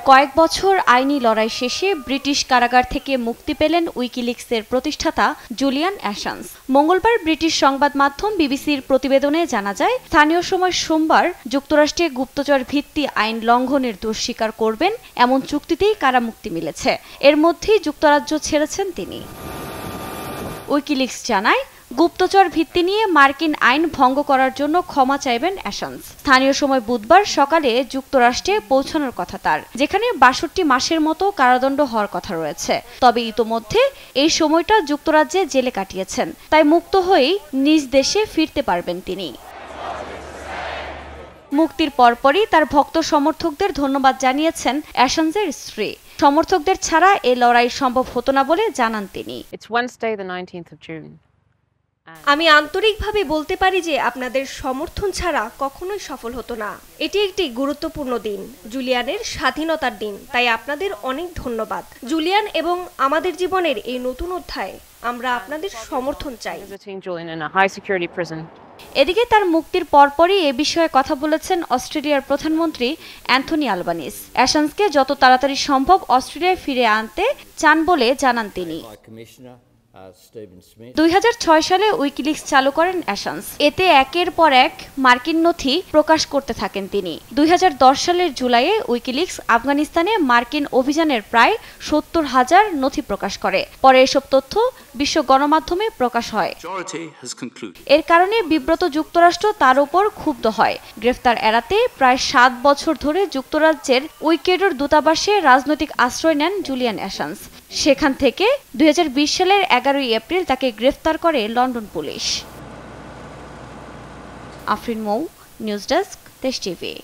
কয়েক বছর আইনি লড়াই শেষে ব্রিটিশ কারাগার থেকে মুক্তি পেলেন উইকিলিক্সের প্রতিষ্ঠাতা জুলিয়ান অ্যাসাঞ্জ। মঙ্গলবার ব্রিটিশ সংবাদ মাধ্যম বিবিসির প্রতিবেদনে জানা যায়, স্থানীয় সময় সোমবার যুক্তরাষ্ট্রে গুপ্তচর ভিত্তি আইন লঙ্ঘনের দোষ স্বীকার করবেন এমন চুক্তিতেই কারামুক্তি মিলেছে। এর মধ্যেই যুক্তরাজ্য ছেড়েছেন তিনি। উইকিলিক্স জানায়, গুপ্তচর ভিত্তি নিয়ে মার্কিন আইন ভঙ্গ করার জন্য ক্ষমা চাইবেন অ্যাসাঞ্জ। স্থানীয় সময় বুধবার সকালে যুক্তরাষ্ট্রে পৌঁছানোর কথা তার, যেখানে ৬২ মাসের মতো কারাদণ্ড হওয়ার কথা রয়েছে। তবে ইতোমধ্যে এই সময়টা যুক্তরাজ্যে জেলে কাটিয়েছেন, তাই মুক্ত হয়েই নিজ দেশে ফিরতে পারবেন তিনি। মুক্তির পরপরই তার ভক্ত সমর্থকদের ধন্যবাদ জানিয়েছেন অ্যাসাঞ্জের স্ত্রী। সমর্থকদের ছাড়া এ লড়াই সম্ভব হতো না বলে জানান তিনি। আমি আন্তরিকভাবে বলতে পারি যে আপনাদের সমর্থন ছাড়া কখনোই সফল হতো না। এটি একটি গুরুত্বপূর্ণ দিন, জুলিয়ানের স্বাধীনতার দিন, তাই আপনাদের অনেক ধন্যবাদ। জুলিয়ান এবং আমাদের জীবনের এই নতুন অধ্যায়ে আমরা আপনাদের সমর্থন চাই। এদিকে তার মুক্তির পরপরই এ বিষয়ে কথা বলেছেন অস্ট্রেলিয়ার প্রধানমন্ত্রী অ্যান্থনি আলবানিস। অ্যাসাঞ্জকে যত তাড়াতাড়ি সম্ভব অস্ট্রেলিয়ায় ফিরে আনতে চান বলে জানান তিনি। ২০০৬ সালে উইকিলিক্স চালু করেন অ্যাসাঞ্জ। এতে একের পর এক মার্কিন নথি প্রকাশ করতে থাকেন তিনি। ২০১০ সালের জুলাইয়ে উইকিলিক্স আফগানিস্তানে মার্কিন অভিযানের প্রায় ৭০,০০০ নথি প্রকাশ করে। পরে এসব তথ্য বিশ্ব গণমাধ্যমে প্রকাশ হয়। এর কারণে বিব্রত যুক্তরাষ্ট্র তার উপর ক্ষুব্ধ হয়। গ্রেফতার এড়াতে প্রায় ৭ বছর ধরে যুক্তরাজ্যের ইকুয়েডর দূতাবাসে রাজনৈতিক আশ্রয় নেন জুলিয়ান অ্যাসাঞ্জ। সেখান থেকে ২০২০ সালের ১১ এপ্রিল তাকে গ্রেফতার করে লন্ডন পুলিশ। আফরিন মৌ, নিউজ ডেস্ক, দেশ টিভি।